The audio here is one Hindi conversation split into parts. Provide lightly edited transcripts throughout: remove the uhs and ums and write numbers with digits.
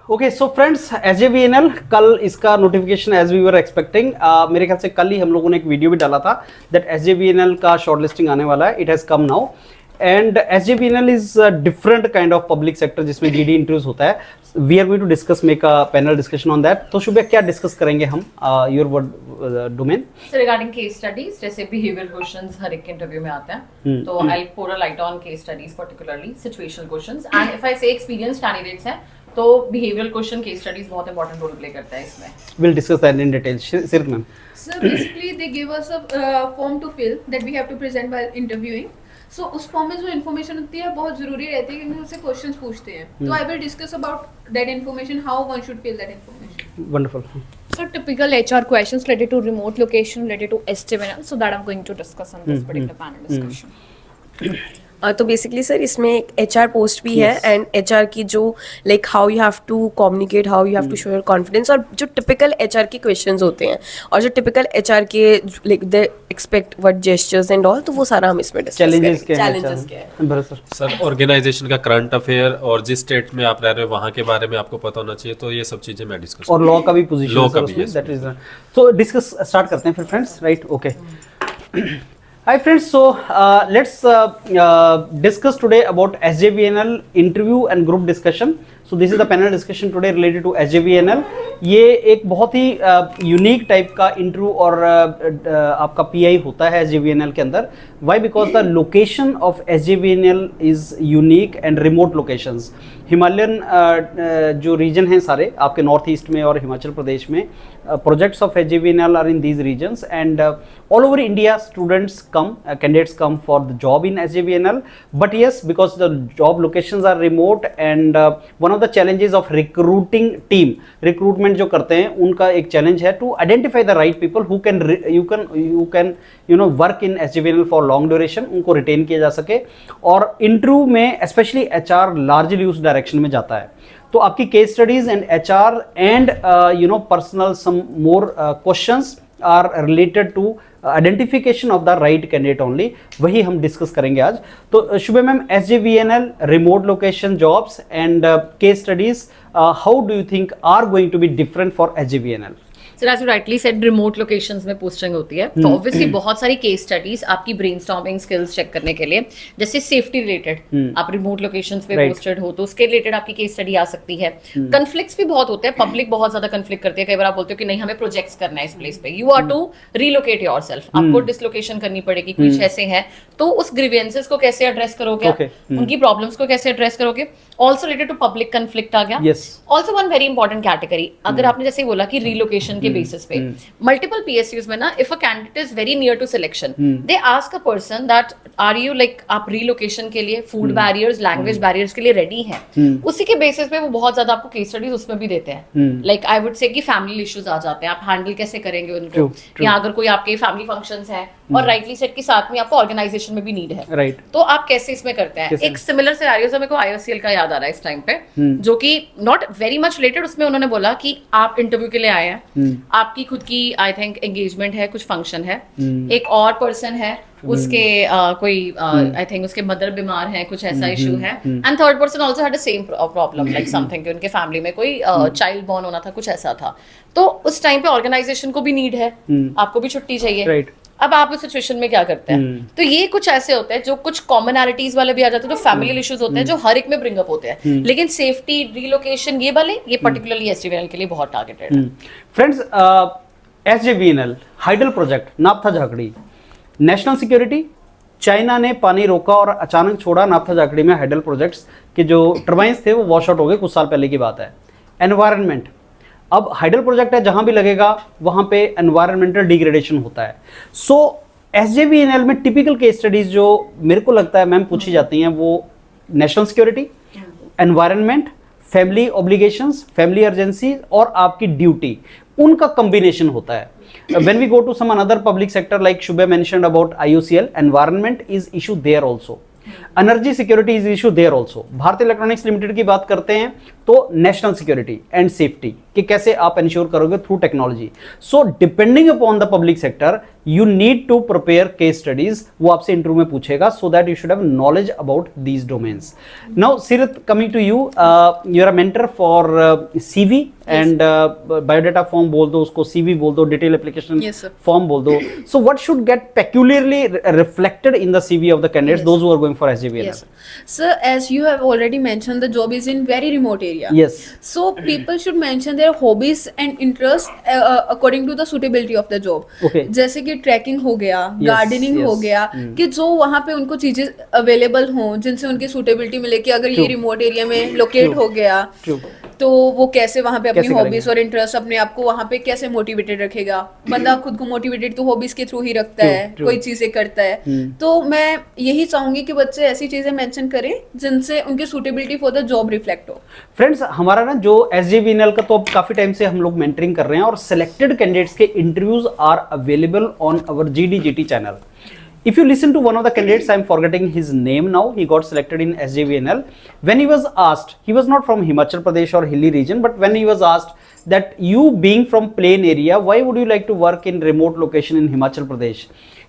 ओके सो फ्रेंड्स, SJVNL कल इसका notification as we were expecting, मेरे ख्याल से कल ही हम लोगों ने एक वीडियो भी डाला था दैट SJVNL का शॉर्ट लिस्टिंग आने वाला है. It has come now and SJVNL is different kind of public sector जिसमें GD इंटरव्यूज होता है. We are going to discuss, make a panel discussion on that. तो शुभ, क्या डिस्कस करेंगे हम your word domain? So regarding case studies, जैसे behavioral questions हर एक इंटरव्यू में आते हैं, तो I'll pour a light on case studies, particularly situational questions. And if I say experienced candidates हैं, तो behavioral question case studies बहुत important role play करता है इसमें. We'll discuss that in detail. सिर्फ ma'am. So basically they give us a form to fill that we have to present while interviewing. So उस फॉर्म में जो इन्फॉर्मेशन होती है बहुत जरूरी रहती है क्योंकि उससे क्वेश्चंस पूछते हैं. तो I will discuss about that information, how one should fill that information. Wonderful. So typical HR questions related to remote location, related to SJVNL. So that I'm going to discuss on this particular panel discussion. तो बेसिकली सर इसमें एक HR पोस्ट भी है एंड HR की जो like how you have to communicate, how you have to show your confidence, और जो टिपिकल HR के क्वेश्चंस होते हैं और जो टिपिकल HR के like they expect what gestures and all, तो वो सारा हम इसमें डिस्कस करेंगे. चैलेंजेस के हैं सर ऑर्गेनाइजेशन का करंट अफेयर और जिस स्टेट में आप रह रहे हो वहाँ के बारे में आपको पता होना चाहिए. तो ये सब चीजें मैं डिस्कस और लॉ का भी पोजीशन लॉ का है भी उसमें. दैट इज तो डिस्कस स्टार्ट करते हैं फिर friends, right? Okay. Hi friends, so let's discuss today about SJVNL interview and group discussion. So this is the panel discussion today related to SJVNL. ये एक बहुत ही यूनिक टाइप का इंटरव्यू और आपका PI होता है SJVNL के अंदर. Why? Because the location of SJVNL is unique and remote locations. Himalayan जो रीजन हैं सारे आपके नॉर्थ ईस्ट में और हिमाचल प्रदेश में, projects of SJVNL are in these regions and all over India students come, candidates come for the job in SJVNL. But yes, because the job locations are remote and one of the challenges of recruiting team, recruitment जो करते हैं उनका एक चैलेंज है to identify the right people who can you know work in SJVNL for long duration, उनको रिटेन किया जा सके. और इंटरव्यू में स्पेशली HR लार्जली उस डायरेक्शन में जाता है. तो आपकी case studies and HR and you know personal some more questions are related to identification of the right candidate only, वही हम डिस्कस करेंगे आज. तो Shubh ma'am, SJVNL remote location jobs and case studies, how do you think are going to be different for SJVNL? So as you rightly said, remote locations में पोस्टिंग होती है, तो ऑब्वियसली बहुत सारी केस स्टडीज आपकी ब्रेनस्टॉर्मिंग स्किल्स चेक करने के लिए, जैसे सेफ्टी रिलेटेड आप रिमोट लोकेशंस पे पोस्टेड हो तो उसके रिलेटेड आपकी केस स्टडी आ सकती है. कन्फ्लिक्ट्स भी बहुत होते हैं, पब्लिक बहुत ज्यादा कन्फ्लिक्ट करती है. कई बार आप बोलते हो कि नहीं हमें प्रोजेक्ट्स करना है इस प्लेस पे, you are to relocate yourself, आपको डिसलोकेशन करनी पड़ेगी, कुछ ऐसे है, तो उस ग्रीवेंसेस को कैसे एड्रेस करोगे, उनकी प्रॉब्लम्स को कैसे एड्रेस करोगे. Also related to public conflict आ गया. Also one very important category, अगर आपने जैसे बोला कि रिलोकेशन के बेसिस पे मल्टीपल PSUs में ना, if a candidate is very near to selection, they ask a person that are you like आप रिलोकेशन के लिए फूड बैरियर्स, लैंग्वेज बैरियर्स के लिए रेडी हैं. उसी के बेसिस पे वो बहुत ज्यादा आपको केस स्टडीज उसमें भी देते हैं. लाइक आई वुड से कि फैमिली इश्यूज आ जाते हैं, आप हैंडल कैसे करेंगे उनको, या अगर कोई आपके फैमिली फंक्शंस है और राइटली सेट के साथ में आपको ऑर्गेनाइजेशन में भी नीड है, तो आप कैसे इसमें करते हैं. एक सिमिलर सिनेरियो मेरे को IOCL का याद आ रहा है इस टाइम पे, जो कि नॉट वेरी मच रिलेटेड. उसमें उन्होंने बोला कि आप इंटरव्यू के लिए आए हैं, आपकी खुद की आई थिंक एंगेजमेंट है, कुछ फंक्शन है, एक और पर्सन है उसके कोई आई थिंक उसके मदर बीमार है, कुछ ऐसा इशू है, and third person also had the same problem like something कि उनके फैमिली में कोई चाइल्ड बॉर्न होना था, कुछ ऐसा था. तो उस टाइम पे ऑर्गेनाइजेशन को भी नीड है, आपको भी छुट्टी चाहिए. अब आप उस सिचुएशन में क्या करते हैं? तो ये कुछ ऐसे होते हैं जो कुछ कॉमनैलिटीज वाले भी आ जाते हैं, जो फैमिली इश्यूज होते हैं जो हर एक में ब्रिंग अप होते हैं, लेकिन सेफ्टी, रिलोकेशन, ये वाले ये पर्टिकुलरली SJVNL के लिए बहुत टारगेटेड है. फ्रेंड्स, SJVNL हाइडल प्रोजेक्ट नापथा झाकड़ी, नेशनल सिक्योरिटी, चाइना ने पानी रोका और अचानक छोड़ा नापथा झाकड़ी में. हाइडल प्रोजेक्ट्स के जो टर्बाइंस थे वो वॉश आउट हो गए, कुछ साल पहले की बात है. एनवायरनमेंट, अब हाइडल प्रोजेक्ट है, जहां भी लगेगा वहां पे एनवायरमेंटल डिग्रेडेशन होता है. सो SJVNL में टिपिकल केस स्टडीज जो मेरे को लगता है मैम पूछी जाती हैं वो national security, environment, family obligations, family urgency और आपकी ड्यूटी, उनका कॉम्बिनेशन होता है. When we go to some another public sector like Shubha mentioned about IOCL, environment is issue there also. Energy security is issue there also. Bharatiya electronics limited की बात करते हैं तो नेशनल सिक्योरिटी एंड सेफ्टी कि कैसे आप इंश्योर करोगे through technology. So depending upon the public sector you need to prepare case studies, वो आपसे इंटरव्यू में पूछेगा, so that you should have knowledge about these domains. Now Seerat, coming to you, you are a mentor for CV and biodata form बोल दो उसको, CV बोल दो, detail application Yes, sir. Form बोल दो. So what should get peculiarly reflected in the CV of the candidates, those who are going for SJVNL? Yes. Sir, as you have already mentioned, the job is in very remote area. Yes. So people should mention their hobbies and interests according to the suitability of the job. Okay. जैसे कि ट्रैकिंग हो गया, गार्डनिंग yes. हो गया, कि जो वहाँ पे उनको चीजें अवेलेबल हों जिनसे उनकी सुटेबिलिटी मिले कि अगर ये True. रिमोट एरिया में लोकेट हो गया True. तो वो कैसे वहाँ पे अपनी कैसे हॉबीज करेंगे? और इंटरेस्ट अपने आप को वहाँ पे कैसे मोटिवेटेड रखेगा. बंदा खुद को मोटिवेटेड तो हॉबीज के थ्रू ही रखता True, है, true. कोई चीजें करता है. तो मैं यही चाहूंगी कि बच्चे ऐसी चीजें मेंशन करें जिनसे उनकी suitability for the job reflect हो. फ्रेंड्स, हमारा ना जो SJVNL का तो अब काफी टाइम से हम लोग मेंटरिंग कर रहे हैं और सिलेक्टेड कैंडिडेट्स के interviews are available on our GDGT चैनल. If you listen to one of the candidates, I'm forgetting his name now, he got selected in SJVNL. When he was asked, he was not from Himachal Pradesh or hilly region, but when he was asked that you being from plain area, why would you like to work in remote location in Himachal Pradesh?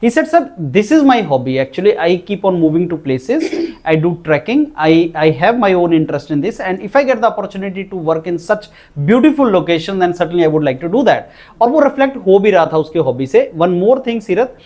He said, sir, this is my hobby. Actually, I keep on moving to places. I do trekking. I have my own interest in this. And if I get the opportunity to work in such beautiful location, then certainly I would like to do that. और वो reflect हो भी रहा था उसके hobby से. One more thing, Sirat,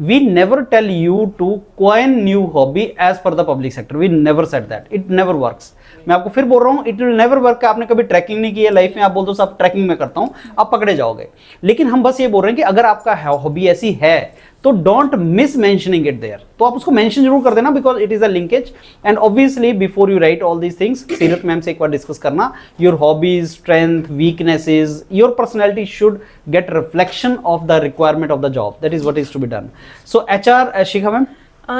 we never tell you to coin new hobby as per the public sector. We never said that. It never works. मैं आपको फिर बोल रहा हूँ, इट विल नेवर वर्क. आपने कभी ट्रैकिंग नहीं की है लाइफ में, आप बोल दो सब ट्रैकिंग में करता हूँ, आप पकड़े जाओगे. लेकिन हम बस ये बोल रहे हैं कि अगर आपका हॉबी ऐसी है तो don't miss mentioning it there. तो आप उसको मेंशन जरूर कर देना, because it is a linkage. And obviously before you write all these things, Seerat ma'am से एक बार डिस्कस करना your hobbies, strength, weaknesses, your personality should get reflection of the requirement of the job. That is what is to be done. So HR, Shikha ma'am.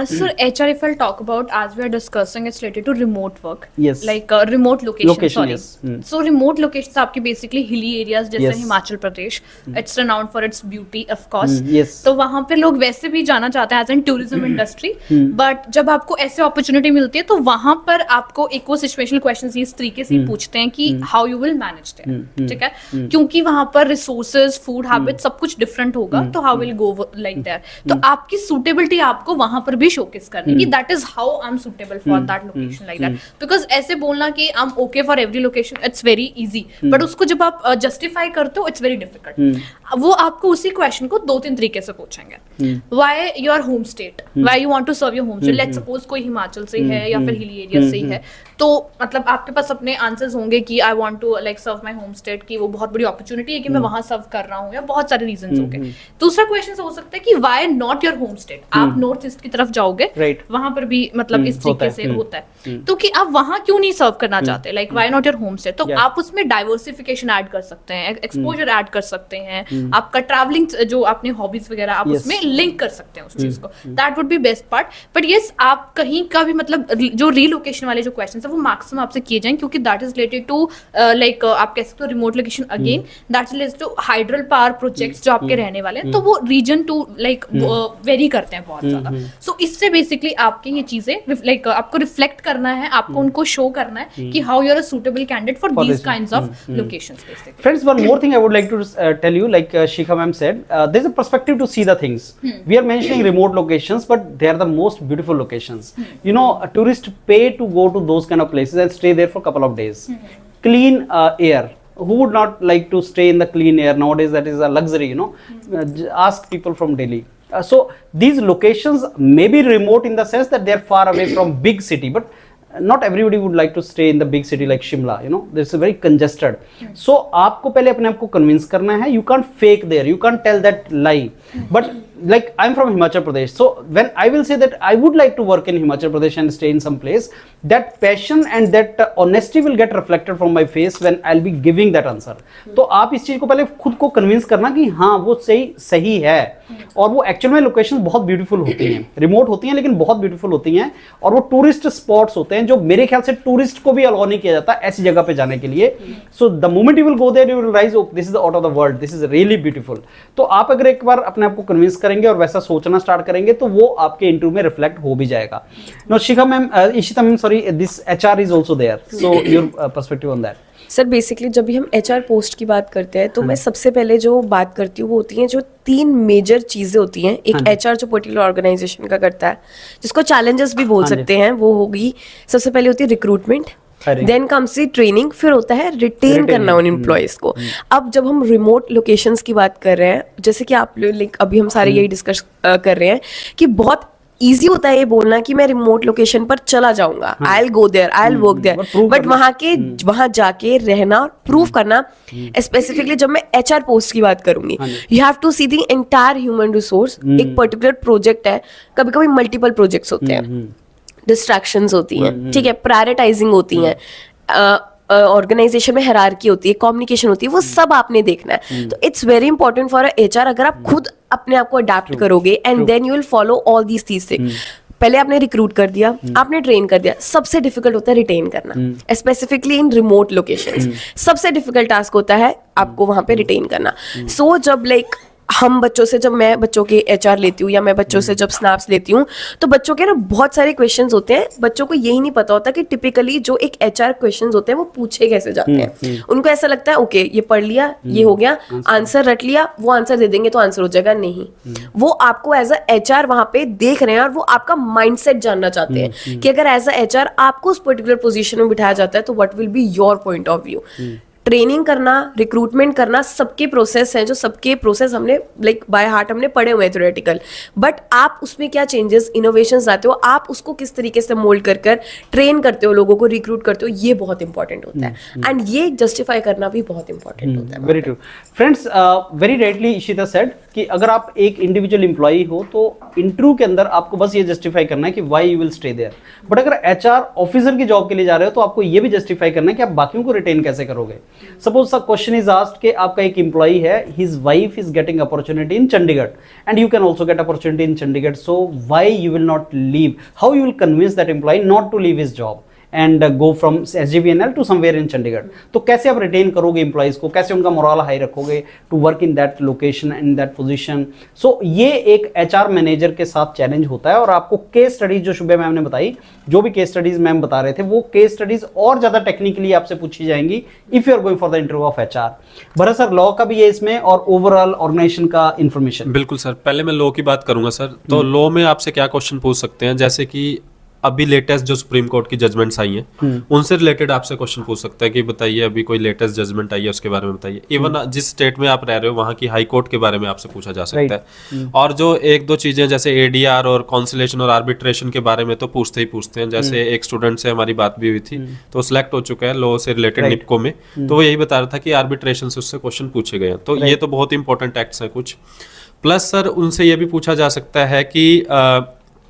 Sir, HR, if I'll talk about, as we are discussing, it's related to remote work. Yes. Like remote location, Location, sorry. yes. So remote locations आपकी basically hilly areas जैसे Yes. Himachal Pradesh, it's renowned for its beauty, of course. Yes. तो वहाँ पे लोग वैसे भी जाना चाहते हैं as in tourism industry. But जब आपको ऐसे opportunity मिलती है तो वहाँ पर आपको एक वो situational questions इस तरीके से पूछते हैं कि how you will manage there, ठीक है? क्योंकि वहाँ पर resources, food habits सब कुछ different होगा, तो how will go like there. तो आपकी suitability आपको वहाँ पर भी शोकेस करनी कि that is how I am suitable for that location like that. Because ऐसे बोलना कि I am okay for every location, it's very easy, but उसको जब आप जस्टिफाई करते हो इट्स वेरी डिफिकल्ट. वो आपको उसी क्वेश्चन को 2-3 तरीके से पूछेंगे. Why your home state, why you want to serve your home state. Let's suppose कोई हिमाचल से है या फिर हिली एरिया से ही है, तो मतलब आपके पास अपने आंसर्स होंगे कि I want to like serve my home state, की वो बहुत बड़ी अपॉर्चुनिटी है कि मैं वहां सर्व कर रहा हूँ, या बहुत सारे रीजंस होंगे. दूसरा क्वेश्चन हो सकता है कि why not your home state. आप नॉर्थ ईस्ट की तरफ जाओगे, Right. वहां पर भी मतलब इस तरीके से होता है, तो कि आप वहां क्यों नहीं सर्व करना चाहते, like why not your home state. तो आप उसमें डाइवर्सिफिकेशन ऐड कर सकते हैं, एक्सपोजर ऐड कर सकते हैं, आपका ट्रैवलिंग जो अपने हॉबीज वगैरह आप उसमें लिंक कर सकते हैं उस चीज को. That would B best part. But yes, आप कहीं का भी मतलब जो रीलोकेशन वाले जो क्वेश्चन है वो मैक्सिमम आपसे किए जाएं, क्योंकि that is related to like आप कह सकते हो remote location. Again that is related to hydel power projects जो आपके रहने वाले हैं, तो वो रीजन टू लाइक वेरी करते हैं बहुत ज्यादा. सो इससे बेसिकली आपकी ये चीजें लाइक आपको रिफ्लेक्ट करना है, आपको उनको शो करना है कि how you are a suitable candidate for these kinds of locations basically. Friends, one more thing I would like to tell you, like Shikha ma'am said, there's a perspective to see the things. We are mentioning remote locations, but they are the most beautiful locations. You know, a tourist pay to go to those kind of places and stay there for a couple of days. Clean air. Who would not like to stay in the clean air? Nowadays, that is a luxury, you know. Ask people from Delhi. So these locations may be remote in the sense that they are far away from big city, but not everybody would like to stay in the big city like Shimla, you know, this is very congested. So आपको पहले अपने आप को convince करना है. You can't fake there, you can't tell that lie. But like I'm from Himachal Pradesh, so when I will say that I would like to work in Himachal Pradesh and stay in some place, that passion and that honesty will get reflected from my face when I'll be giving that answer. तो आप इस चीज को पहले खुद को convince करना कि हाँ वो सही है. और वो एक्चुअल में लोकेशंस बहुत ब्यूटीफुल होती हैं, रिमोट होती हैं लेकिन बहुत ब्यूटीफुल होती हैं. और वो टूरिस्ट स्पॉट्स होते हैं जो मेरे ख्याल से टूरिस्ट को भी अलाउ नहीं किया जाता ऐसी जगह पे जाने के लिए. So the moment you will go there you will realise, this is the out of the world, this is really beautiful. तो आप अगर एक बार अपने आप को कन्विंस करें करेंगे और वैसा सोचना स्टार्ट करेंगे तो वो आपके इंटरव्यू में रिफ्लेक्ट हो भी जाएगा. No Shikha ma'am, Ishita ma'am, sorry, this HR is also there, so your perspective on that. Sir basically जब भी हम HR पोस्ट की बात करते हैं तो मैं सबसे पहले जो बात करती हूँ वो होती है जो 3 मेजर चीज़ें होती हैं. एक HR जो पर्टिकुलर ऑर्गेनाइजेशन का करता है, जिसको चैलेंजेस भी बोल सकते हैं, वो होगी. सबसे पहले होती है recruitment, then comes the training, फिर होता है रिटेन करना उन एम्प्लॉयज़ को. अब जब हम रिमोट लोकेशंस की बात कर रहे हैं, जैसे कि आप लाइक अभी हम सारे यही डिस्कस कर रहे हैं कि बहुत ईजी होता है ये बोलना कि मैं रिमोट लोकेशन पर चला जाऊंगा, I will go there, I will work there, but वहां जाके रहना, प्रूव करना. स्पेसिफिकली जब मैं HR पोस्ट की बात करूंगी, you have to see the entire human resource. एक पर्टिकुलर प्रोजेक्ट है, कभी कभी मल्टीपल प्रोजेक्ट्स होते हैं, डिस्ट्रैक्शंस होती हैं, ठीक है, प्रायोरिटाइजिंग होती हैं, ऑर्गेनाइजेशन में हायरार्की होती है, कम्युनिकेशन होती है, वो सब आपने देखना है. तो it's very important for HR, अगर आप खुद अपने आप को अडेप्ट करोगे and then you will follow all these things. पहले आपने रिक्रूट कर दिया, आपने ट्रेन कर दिया, सबसे डिफिकल्ट होता है रिटेन करना, स्पेसिफिकली इन रिमोट लोकेशंस. सबसे डिफिकल्ट टास्क होता है आपको वहां पे रिटेन करना. सो जब लाइक हम बच्चों से, जब मैं बच्चों के HR लेती हूँ या मैं बच्चों से जब स्नैप्स लेती हूँ, तो बच्चों के ना बहुत सारे क्वेश्चंस होते हैं. बच्चों को यही नहीं पता होता कि टिपिकली जो एक HR क्वेश्चंस होते हैं वो पूछे कैसे जाते हैं. उनको ऐसा लगता है ओके ये पढ़ लिया, ये हो गया, आंसर रट लिया, वो आंसर दे देंगे तो आंसर हो जाएगा. नहीं, वो आपको एज अ HR वहां पे देख रहे हैं और वो आपका माइंडसेट जानना चाहते हैं कि अगर एज अ HR आपको उस पर्टिकुलर पोजीशन में बिठाया जाता है तो what will be your point of view. Training करना, रिक्रूटमेंट करना, सबके प्रोसेस हैं, जो सबके प्रोसेस हमने लाइक बाय हार्ट हमने पढ़े हुए हैं थ्योरेटिकल, बट आप उसमें क्या चेंजेस, इनोवेशंस लाते हो, आप उसको किस तरीके से मोल्ड कर कर ट्रेन करते हो, लोगों को रिक्रूट करते हो, ये बहुत इंपॉर्टेंट होता है. एंड ये जस्टिफाई करना भी बहुत इंपॉर्टेंट होता है. Very true friends, very rightly Ishita said कि अगर आप एक इंडिविजुअल एम्प्लॉई हो तो इंटरव्यू के अंदर आपको बस ये जस्टिफाई करना है कि why you will stay there. But अगर HR ऑफिसर की जॉब के लिए जा रहे हो तो आपको ये भी जस्टिफाई करना है कि आप बाकियों को रिटेन कैसे करोगे. Suppose the question is asked कि आपका एक एम्प्लॉई है, his wife is getting opportunity in Chandigarh and you can also get opportunity in Chandigarh, so why you will not leave, how you will convince that employee not to leave his job and go from SJVNL to somewhere in Chandigarh. तो कैसे आप रिटेन करोगे एम्प्लॉइज को, कैसे उनका मोरल हाई रखोगे to work in that location, in that position. So ये एक HR मैनेजर के साथ चैलेंज होता है. और आपको केस स्टडीज जो शुभे मैम ने बताई, जो भी केस स्टडीज मैम बता रहे थे, वो केस स्टडीज और ज्यादा टेक्निकली आपसे पूछी जाएंगी if you are going for the interview of HR. Bharat sir, law का भी है इसमें और ओवरऑल ऑर्गेनाइजेशन का इंफॉर्मेशन. बिल्कुल सर, पहले मैं लॉ की बात करूंगा सर. तो लॉ में आपसे क्या क्वेश्चन पूछ सकते हैं, जैसे कि अभी लेटेस्ट जो सुप्रीम कोर्ट की जजमेंट्स आई हैं उनसे रिलेटेड आपसे क्वेश्चन पूछ सकता है कि बताइए अभी कोई लेटेस्ट जजमेंट आई है उसके बारे में बताइए. इवन जिस स्टेट में आप रह रहे हो वहाँ की हाई कोर्ट के बारे में आपसे पूछा जा सकता है. और जो एक दो चीजें जैसे ADR और कॉन्सिलेशन और आर्बिट्रेशन के बारे में तो पूछते ही पूछते हैं. जैसे एक स्टूडेंट से हमारी बात भी हुई थी, तो सिलेक्ट हो चुका है लॉ से रिलेटेड निपको में, तो वो यही बता रहा था कि आर्बिट्रेशन से उससे क्वेश्चन पूछे गए हैं. तो ये तो बहुत इंपॉर्टेंट एक्ट्स हैं कुछ. प्लस सर उनसे ये भी पूछा जा सकता है कि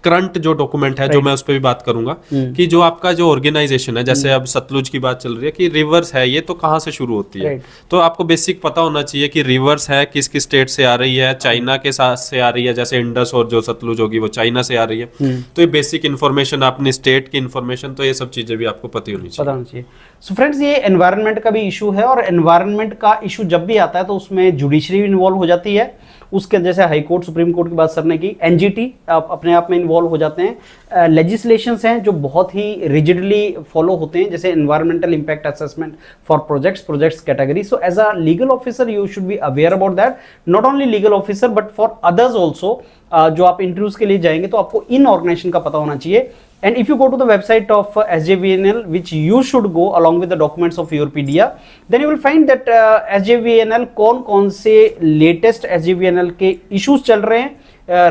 करंट जो डॉक्यूमेंट है, जो मैं उस पर भी बात करूंगा कि जो आपका जो ऑर्गेनाइजेशन है, जैसे अब सतलुज की बात चल रही है कि रिवर्स है, ये तो कहाँ से शुरू होती है. तो आपको बेसिक पता होना चाहिए कि रिवर्स है किस किस स्टेट से आ रही है, चाइना के साथ से आ रही है, जैसे इंडस और जो सतलुज होगी वो चाइना से आ रही है. तो ये बेसिक इन्फॉर्मेशन, अपनी स्टेट की इन्फॉर्मेशन, तो ये सब चीजें भी आपको पता होनी चाहिए. सो फ्रेंड्स, ये एनवायरनमेंट का भी इशू है और एनवायरनमेंट का इशू जब भी आता है तो उसमें जुडिशरी इन्वॉल्व हो जाती है. उसके जैसे हाई कोर्ट, सुप्रीम कोर्ट की बात सर ने की, NGT अपने आप में इन्वॉल्व हो जाते हैं. लेजिस्लेशंस हैं जो बहुत ही रिजिडली फॉलो होते हैं, जैसे environmental impact assessment for projects category. So as a legal officer you should be aware about that. Not only legal officer but for others also. जो आप इंटरव्यूज के लिए जाएंगे तो आपको इन ऑर्गेनाइजेशन का पता होना चाहिए. And if you go to the website of SJVNL, which you should go along with the documents of your PDA, then you will find that SJVNL कौन से latest SJVNL के issues चल रहे हैं,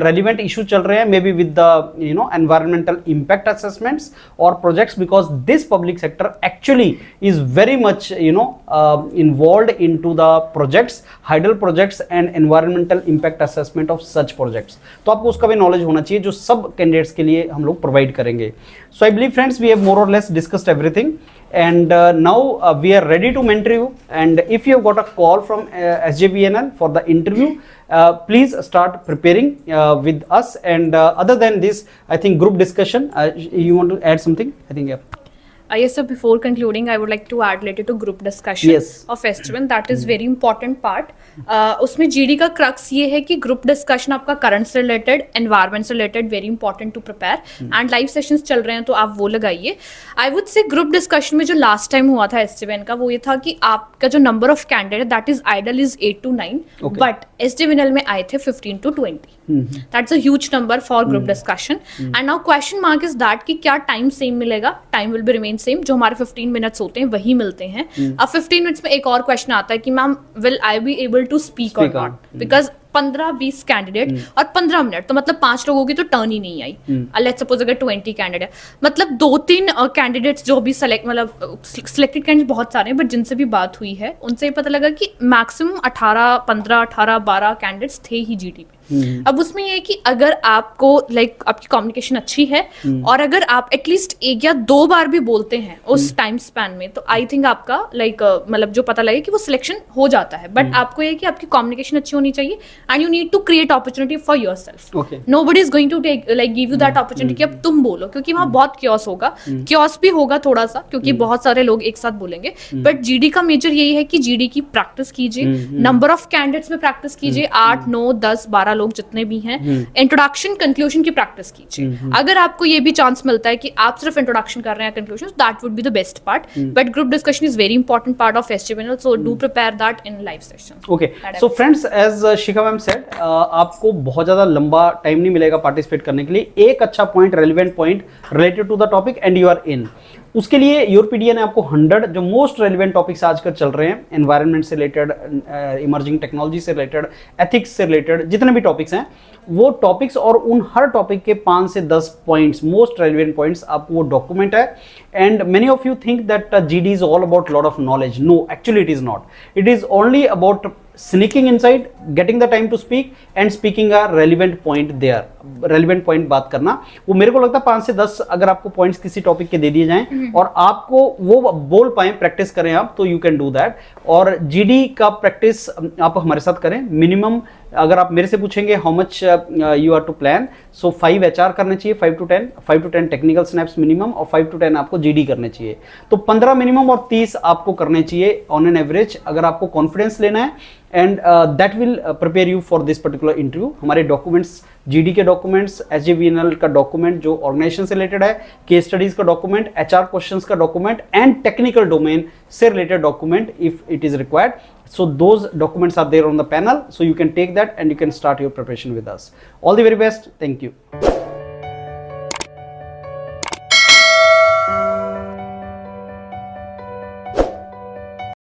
relevant issues चल रहे हैं, maybe with the environmental impact assessments or projects, because this public sector actually is very much involved into the projects, hydel projects and environmental impact assessment of such projects. तो आपको उसका भी knowledge होना चाहिए जो सब candidates के लिए हम लोग provide करेंगे. So I believe friends we have more or less discussed everything. And now we are ready to mentor you, and if you have got a call from SJVNL for the interview, please start preparing with us. And other than this, I think group discussion, you want to add something? I think Yes, so before concluding, I would like to add related to group discussion Yes. of SG1. That is very important part. उसमें GD का crux ये है कि group discussion आपका current से related, environment से related, very important to prepare. And live sessions चल रहे हैं तो आप वो लगाइए. I would say group discussion में जो last time हुआ था SG1 का वो ये था कि आपका जो number of candidate that is ideal is 8 to 9, Okay. but SG1 में आए थे 15 to 20. That's a huge number for group discussion. And now question mark is that कि क्या time same मिलेगा? Time will be remain same. जो हमारे 15 minutes होते हैं वही मिलते हैं. अब 15 minutes में एक और question आता है कि ma'am will I be able to speak or Speak on. not? Because 15-20 candidate और 15 मिनट तो मतलब 5 लोगों की तो टर्न ही नहीं आई. लेट्स सपोज अगर 20 कैंडिडेट मतलब 2-3 कैंडिडेट्स जो भी सिलेक्टेड कैंडिडेट बहुत सारे हैं बट जिनसे भी बात हुई है उनसे ये पता लगा कि मैक्सिमम 18-12 कैंडिडेट्स थे ही जीडी पे. अब उसमें ये है कि अगर आपको आपकी कम्युनिकेशन अच्छी है और अगर आप एटलीस्ट 1 या 2 बार भी बोलते हैं उस टाइम स्पैन में तो आई थिंक आपका मतलब जो पता लगे कि वो सिलेक्शन हो जाता है. बट आपको ये है कि आपकी कम्युनिकेशन अच्छी होनी चाहिए and you need to create opportunity for yourself. Okay. Nobody is going to take give you that opportunity कि अब तुम बोलो क्योंकि वहाँ बहुत क्योस होगा. क्योस भी होगा थोड़ा सा क्योंकि बहुत सारे लोग एक साथ बोलेंगे. बट जीडी का मेजर यही है कि जीडी की प्रैक्टिस कीजिए. नंबर ऑफ कैंडिडेट्स में प्रैक्टिस कीजिए. 8, 9, 10, 12 लोग जितने भी हैं. इंट्रोडक्शन कंक्लूजन की प्रैक्टिस कीजिए. अगर आपको ये भी चांस मिलता है कि आप सिर्फ इंट्रोडक्शन कर रहे हैं conclusion that would be the best part. But group discussion is very important part of SG1, so do prepare that in live session. Okay so friends, as Shikha ma'am said, आपको बहुत ज़्यादा लंबा टाइम नहीं मिलेगा पार्टिसिपेट करने के लिए. एक अच्छा point, relevant point related to the topic and you are in. उसके लिए यूरोपीडिया ने आपको 100 जो मोस्ट रेलिवेंट टॉपिक्स आजकल चल रहे हैं, एनवायरनमेंट से रिलेटेड, इमर्जिंग टेक्नोलॉजी से रिलेटेड, एथिक्स से रिलेटेड, जितने भी टॉपिक्स हैं वो टॉपिक्स और उन हर टॉपिक के 5 से 10 पॉइंट्स, मोस्ट रेलिवेंट पॉइंट्स आपको वो डॉक्यूमेंट है. And many of you think that GD is all about lot of knowledge. No, actually it is not. It is only about sneaking inside, getting the time to speak and speaking a relevant point there. relevant point बात करना, वो मेरे को लगता है 5 से 10 अगर आपको पॉइंट्स किसी टॉपिक के दे दिए जाएं और आपको वो बोल पाएं, प्रैक्टिस करें आप, तो यू कैन डू दैट. और जीडी का प्रैक्टिस आप हमारे साथ करें. मिनिमम अगर आप मेरे से पूछेंगे how much you are to plan, so 5 HR करने चाहिए, 5 to 10 टेक्निकल स्नैप्स मिनिमम और 5 to 10 आपको जीडी करने चाहिए. तो 15 मिनिमम और 30 आपको करने चाहिए ऑन एन एवरेज अगर आपको कॉन्फिडेंस लेना है. And that will prepare you for this particular interview. हमारे डॉक्यूमेंट्स, जीडी के डॉक्यूमेंट्स, SJVNL का डॉक्यूमेंट जो ऑर्गेनाइजेशन से रिलेटेड है, केस स्टडीज का डॉक्यूमेंट, HR क्वेश्चंस का डॉक्यूमेंट एंड टेक्निकल डोमेन से related document if it is required. So those documents are there on the panel, so you can take that and you can start your preparation with us. All the very best. Thank you.